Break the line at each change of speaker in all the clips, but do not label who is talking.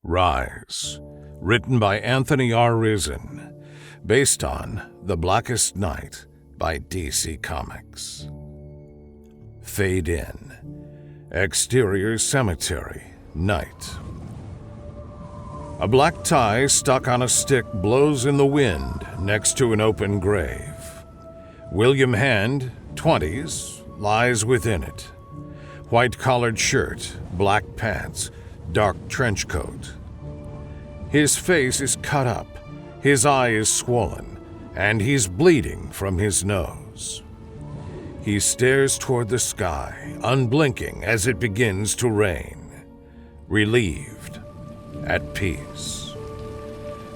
Rise, written by Anthony R. Rizin, based on The Blackest Night by DC Comics. Fade in. Exterior cemetery, night. A black tie stuck on a stick blows in the wind next to an open grave. William Hand, 20s, lies within it. White-collared shirt, black pants, dark trench coat. His face is cut up, his eye is swollen, and he's bleeding from his nose. He stares toward the sky, unblinking as it begins to rain. Relieved, at peace.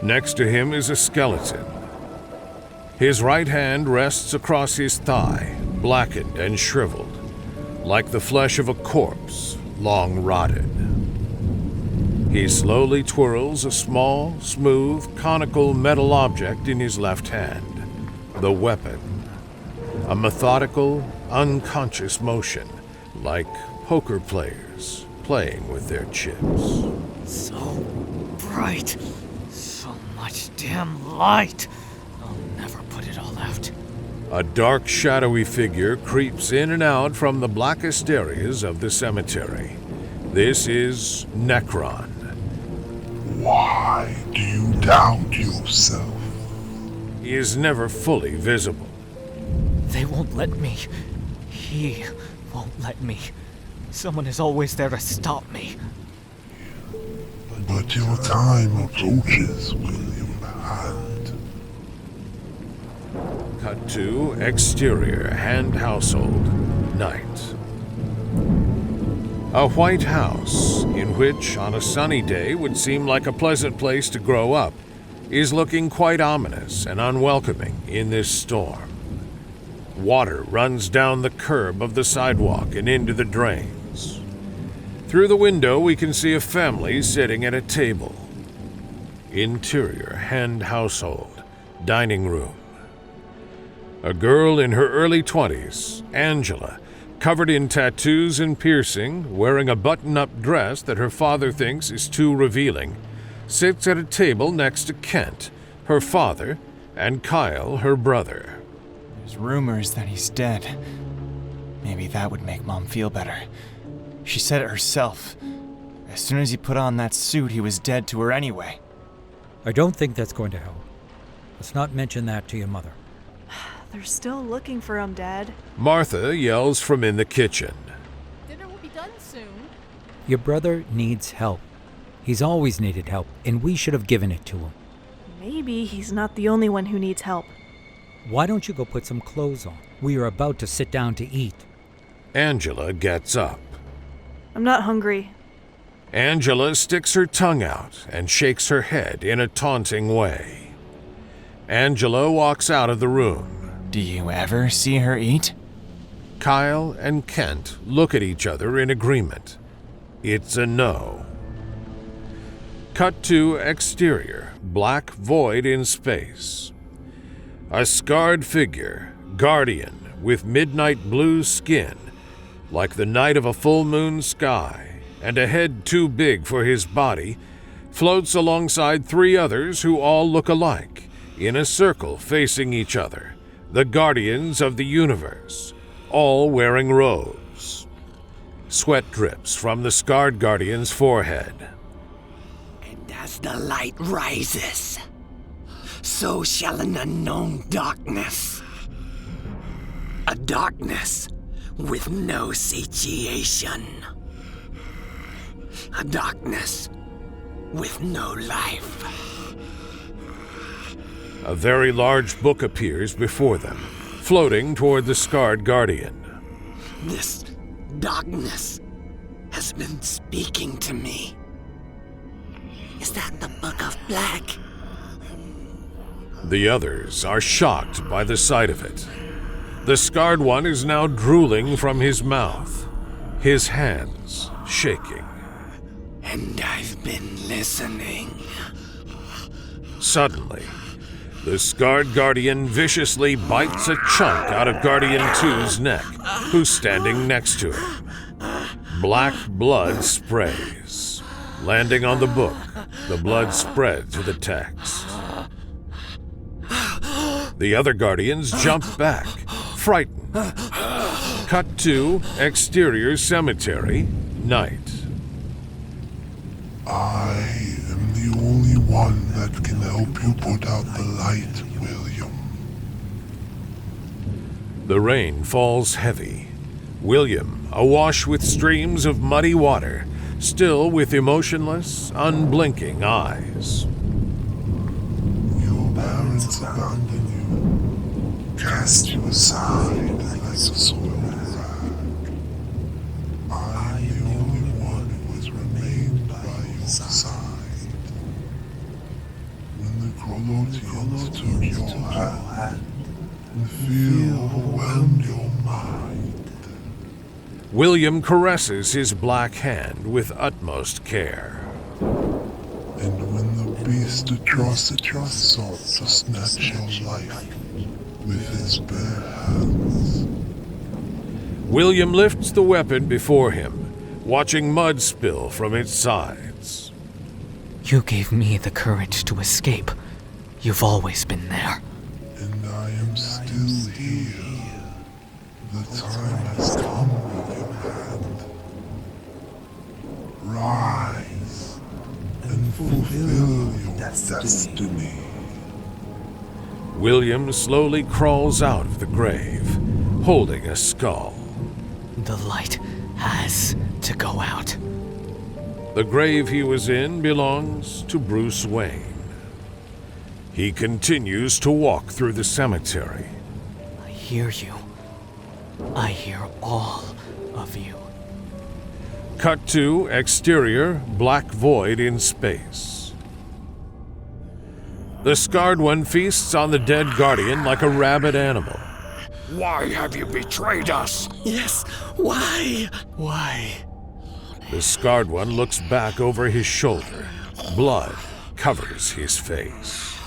Next to him is a skeleton. His right hand rests across his thigh, blackened and shriveled, like the flesh of a corpse, long rotted. He slowly twirls a small, smooth, conical metal object in his left hand, the weapon. A methodical, unconscious motion, like poker players playing with their chips.
So bright, so much damn light. I'll never put it all out.
A dark, shadowy figure creeps in and out from the blackest areas of the cemetery. This is Nekron.
Why do you doubt yourself?
He is never fully visible.
They won't let me. He won't let me. Someone is always there to stop me.
But your time approaches, William Hand.
Cut to exterior Hand household, night. A white house, in which on a sunny day would seem like a pleasant place to grow up, is looking quite ominous and unwelcoming in this storm. Water runs down the curb of the sidewalk and into the drains. Through the window we can see a family sitting at a table. Interior Hand household, dining room. A girl in her early 20s, Angela, covered in tattoos and piercing, wearing a button-up dress that her father thinks is too revealing, sits at a table next to Kent, her father, and Kyle, her brother.
There's rumors that he's dead. Maybe that would make Mom feel better. She said it herself. As soon as he put on that suit, he was dead to her anyway.
I don't think that's going to help. Let's not mention that to your mother.
They're still looking for him, Dad.
Martha yells from in the kitchen.
Dinner will be done soon.
Your brother needs help. He's always needed help, and we should have given it to him.
Maybe he's not the only one who needs help.
Why don't you go put some clothes on? We are about to sit down to eat.
Angela gets up.
I'm not hungry.
Angela sticks her tongue out and shakes her head in a taunting way. Angela walks out of the room.
Do you ever see her eat?
Kyle and Kent look at each other in agreement. It's a no. Cut to exterior, black void in space. A scarred figure, guardian, with midnight blue skin, like the night of a full moon sky, and a head too big for his body, floats alongside three others who all look alike, in a circle facing each other, the guardians of the universe, all wearing robes. Sweat drips from the scarred guardian's forehead.
And as the light rises, so shall an unknown darkness. A darkness with no satiation. A darkness with no life.
A very large book appears before them, floating toward the scarred guardian.
This darkness has been speaking to me. Is that the Book of Black?
The others are shocked by the sight of it. The scarred one is now drooling from his mouth, his hands shaking.
And I've been listening.
Suddenly, the scarred guardian viciously bites a chunk out of Guardian 2's neck, who's standing next to him. Black blood sprays. Landing on the book, the blood spread to the text. The other guardians jump back, frightened. Cut to exterior cemetery, night.
I am the only one that can help you put out the light, William.
The rain falls heavy. William, awash with streams of muddy water, still with emotionless, unblinking eyes.
Your parents abandoned you, cast you aside like a soiled rag. I am the only one who has remained by your side. When the Provotalent took your hand, and fear overwhelmed your mind.
William caresses his black hand with utmost care.
And when the beast atrocity sought to snatch your life with his bare hands.
William lifts the weapon before him, watching mud spill from its sides.
You gave me the courage to escape. You've always been there.
And I am still here. The time has come, William Hand. Rise and fulfill your destiny.
William slowly crawls out of the grave, holding a skull.
The light has to go out.
The grave he was in belongs to Bruce Wayne. He continues to walk through the cemetery.
I hear you. I hear all of you.
Cut to exterior, black void in space. The Scarred One feasts on the dead Guardian like a rabid animal.
Why have you betrayed us? Yes, why? Why?
The Scarred One looks back over his shoulder. Blood covers his face.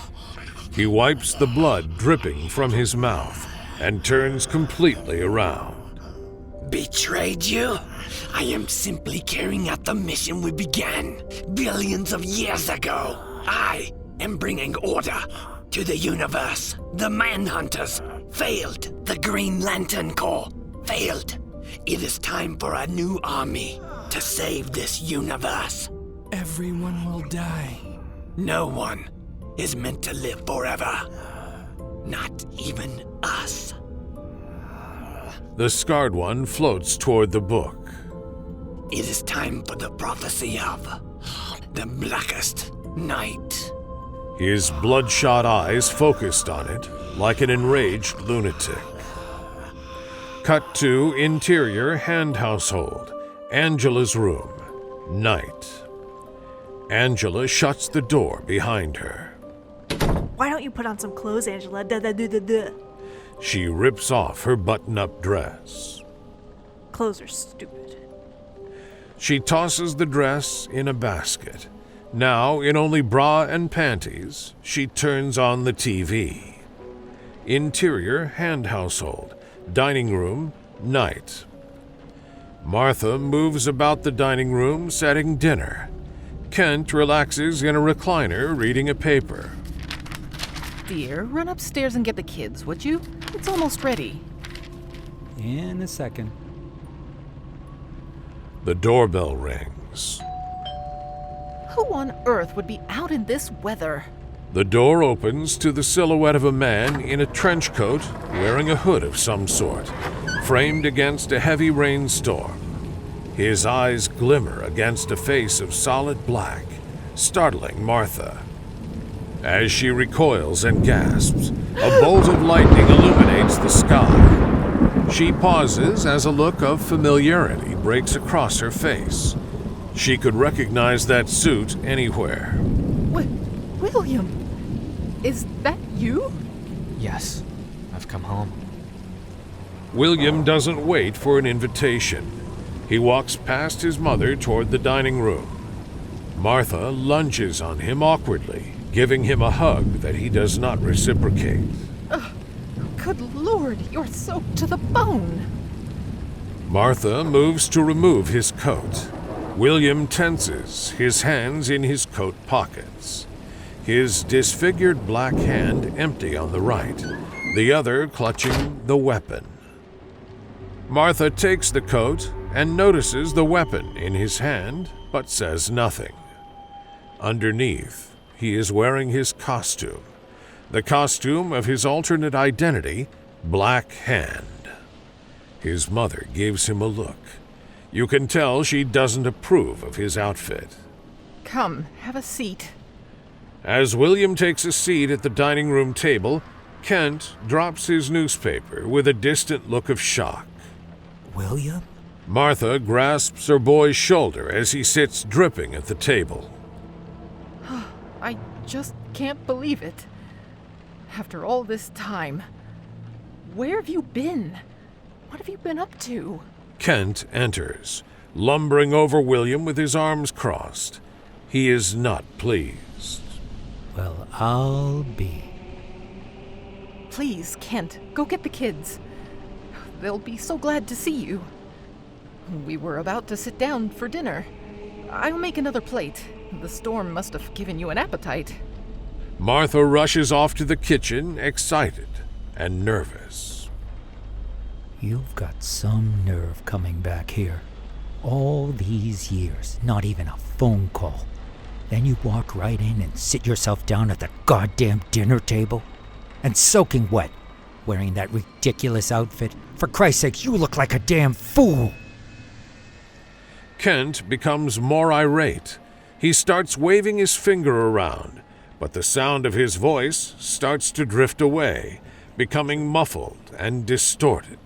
He wipes the blood dripping from his mouth and turns completely around.
Betrayed you? I am simply carrying out the mission we began billions of years ago. I am bringing order to the universe. The Manhunters failed. The Green Lantern Corps failed. It is time for a new army to save this universe.
Everyone will die.
No one is meant to live forever. Not even us.
The Scarred One floats toward the book.
It is time for the prophecy of the Blackest Night.
His bloodshot eyes focused on it, like an enraged lunatic. Cut to interior hand household, Angela's room, night. Angela shuts the door behind her.
Why don't you put on some clothes, Angela? Duh.
She rips off her button-up dress.
Clothes are stupid.
She tosses the dress in a basket. Now, in only bra and panties, she turns on the TV. Interior hand household, dining room, night. Martha moves about the dining room setting dinner. Kent relaxes in a recliner reading a paper.
Dear, run upstairs and get the kids, would you? It's almost ready.
In a second.
The doorbell rings.
Who on earth would be out in this weather?
The door opens to the silhouette of a man in a trench coat wearing a hood of some sort, framed against a heavy rainstorm. His eyes glimmer against a face of solid black, startling Martha. As she recoils and gasps, a bolt of lightning illuminates the sky. She pauses as a look of familiarity breaks across her face. She could recognize that suit anywhere.
William, is that you?
Yes, I've come home.
William doesn't wait for an invitation. He walks past his mother toward the dining room. Martha lunges on him awkwardly, giving him a hug that he does not reciprocate.
Good Lord, you're soaked to the bone.
Martha moves to remove his coat. William tenses, his hands in his coat pockets. His disfigured black hand empty on the right, the other clutching the weapon. Martha takes the coat and notices the weapon in his hand, but says nothing. Underneath, he is wearing his costume, the costume of his alternate identity, Black Hand. His mother gives him a look. You can tell she doesn't approve of his outfit.
Come, have a seat.
As William takes a seat at the dining room table, Kent drops his newspaper with a distant look of shock.
William?
Martha grasps her boy's shoulder as he sits dripping at the table.
I just can't believe it. After all this time. Where have you been? What have you been up to?
Kent enters, lumbering over William with his arms crossed. He is not pleased.
Well, I'll be.
Please, Kent, go get the kids. They'll be so glad to see you. We were about to sit down for dinner. I'll make another plate. The storm must have given you an appetite.
Martha rushes off to the kitchen, excited and nervous.
You've got some nerve coming back here. All these years, not even a phone call. Then you walk right in and sit yourself down at the goddamn dinner table? And soaking wet, wearing that ridiculous outfit. For Christ's sakes, you look like a damn fool!
Kent becomes more irate. He starts waving his finger around, but the sound of his voice starts to drift away, becoming muffled and distorted.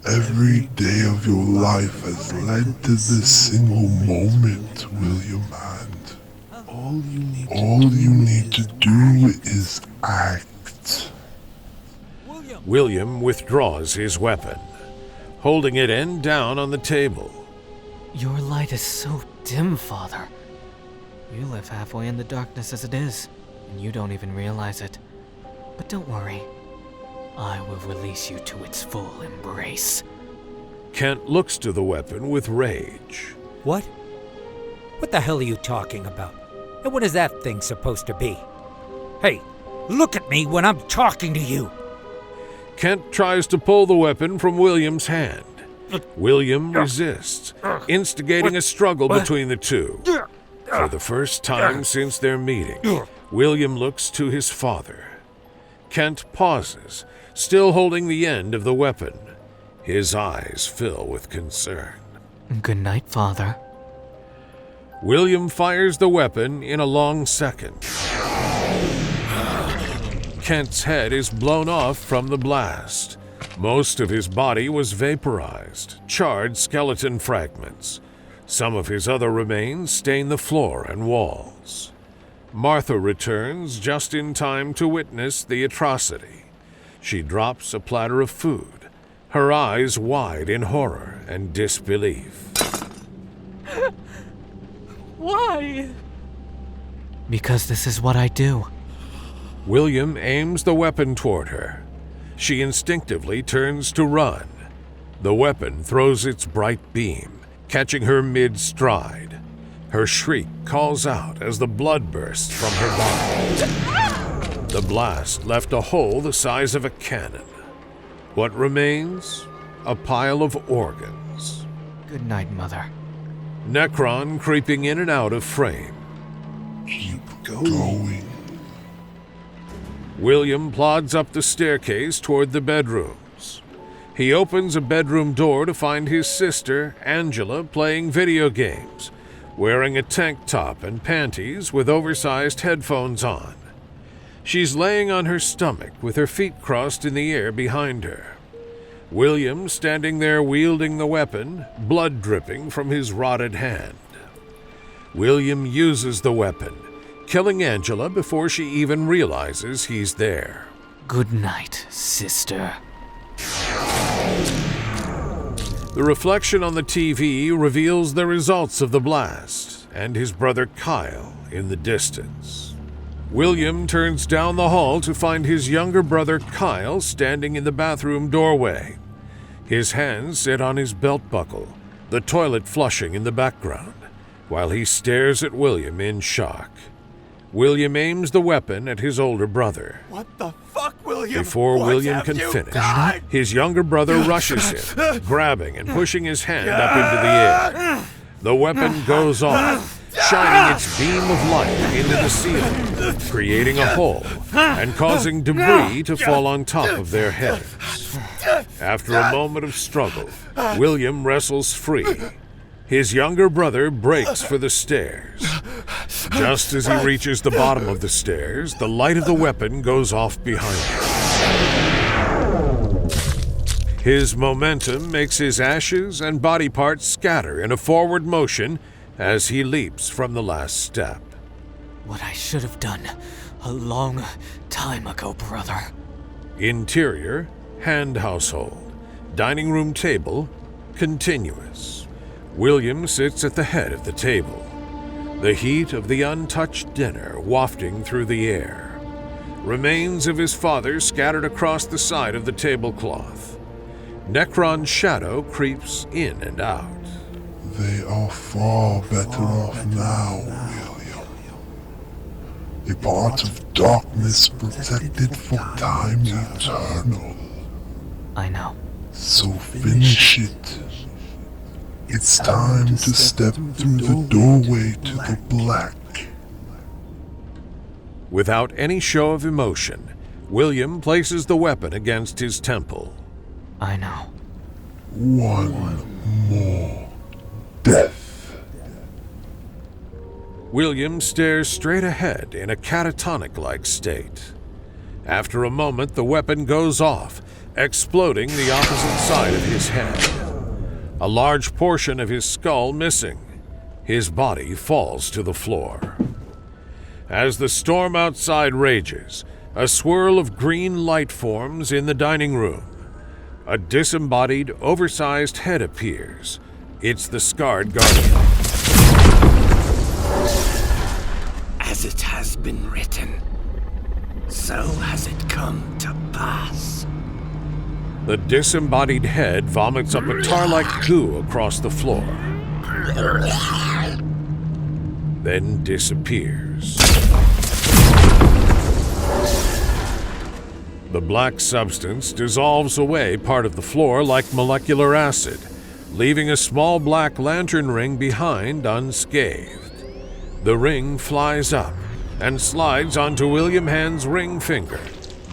Every day of your life has led to this single moment, William Hand. All you need to do is act.
William withdraws his weapon, holding it end down on the table.
Your light is so dim, Father. You live halfway in the darkness as it is, and you don't even realize it. But don't worry. I will release you to its full embrace.
Kent looks to the weapon with rage.
What? What the hell are you talking about? And what is that thing supposed to be? Hey, look at me when I'm talking to you!
Kent tries to pull the weapon from William's hand. William resists, instigating a struggle between the two. For the first time since their meeting, William looks to his father. Kent pauses, still holding the end of the weapon. His eyes fill with concern.
Good night, Father.
William fires the weapon in a long second. Kent's head is blown off from the blast. Most of his body was vaporized, charred skeleton fragments. Some of his other remains stain the floor and walls. Martha returns just in time to witness the atrocity. She drops a platter of food, her eyes wide in horror and disbelief.
Why?
Because this is what I do.
William aims the weapon toward her. She instinctively turns to run. The weapon throws its bright beam, catching her mid-stride. Her shriek calls out as the blood bursts from her body. The blast left a hole the size of a cannon. What remains? A pile of organs.
Good night, Mother.
Nekron creeping in and out of frame.
Keep going.
William plods up the staircase toward the bedrooms. He opens a bedroom door to find his sister, Angela, playing video games, wearing a tank top and panties with oversized headphones on. She's laying on her stomach with her feet crossed in the air behind her. William standing there wielding the weapon, blood dripping from his rotted hand. William uses the weapon, killing Angela before she even realizes he's there.
Good night, sister.
The reflection on the TV reveals the results of the blast and his brother Kyle in the distance. William turns down the hall to find his younger brother Kyle standing in the bathroom doorway. His hands sit on his belt buckle, the toilet flushing in the background. while he stares at William in shock. William aims the weapon at his older brother.
What the fuck, William?
Before
What
William
have
can
you
finish,
done?
his younger brother rushes him, grabbing and pushing his hand up into the air. The weapon goes off, shining its beam of light into the ceiling, creating a hole and causing debris to fall on top of their heads. After a moment of struggle, William wrestles free. His younger brother breaks for the stairs. Just as he reaches the bottom of the stairs, the light of the weapon goes off behind him. His momentum makes his ashes and body parts scatter in a forward motion as he leaps from the last step.
What I should have done a long time ago, brother.
Interior, hand household. Dining room table, continuous. William sits at the head of the table, the heat of the untouched dinner wafting through the air. Remains of his father scattered across the side of the tablecloth. Nekron's shadow creeps in and out.
They are far better off now, William. A part of darkness protected for time eternal.
I know.
So finish it. It's time to step through the doorway to the black.
Without any show of emotion, William places the weapon against his temple.
I know.
One more death.
William stares straight ahead in a catatonic-like state. After a moment, the weapon goes off, exploding the opposite side of his head. A large portion of his skull missing. His body falls to the floor. As the storm outside rages, a swirl of green light forms in the dining room. A disembodied, oversized head appears. It's the scarred guardian.
As it has been written, so has it come to pass.
The disembodied head vomits up a tar-like goo across the floor, then disappears. The black substance dissolves away part of the floor like molecular acid, leaving a small black lantern ring behind unscathed. The ring flies up and slides onto William Hand's ring finger,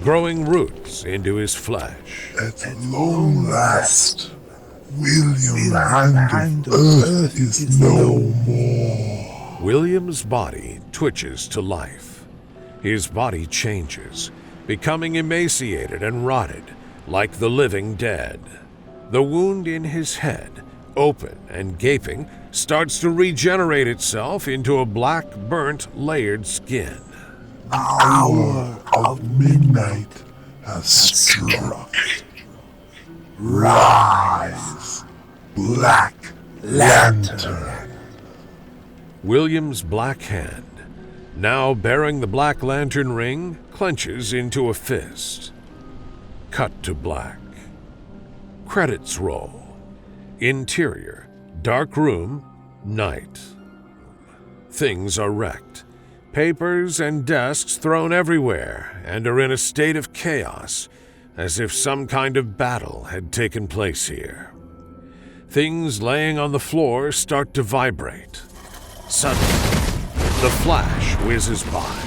growing roots into his flesh.
At long last, William Hand of Earth is no more.
William's body twitches to life. His body changes, becoming emaciated and rotted, like the living dead. The wound in his head, open and gaping, starts to regenerate itself into a black, burnt, layered skin.
The hour of midnight has struck. Rise, Black Lantern.
William's black hand, now bearing the black lantern ring, clenches into a fist. Cut to black. Credits roll. Interior, dark room, night. Things are wrecked. Papers and desks thrown everywhere and are in a state of chaos, as if some kind of battle had taken place here. Things laying on the floor start to vibrate. Suddenly, the flash whizzes by,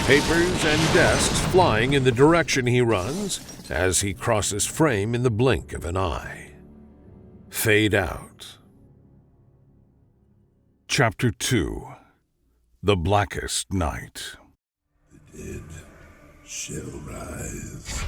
papers and desks flying in the direction he runs as he crosses frame in the blink of an eye. Fade out. Chapter 2. The Blackest Night.
The dead shall rise.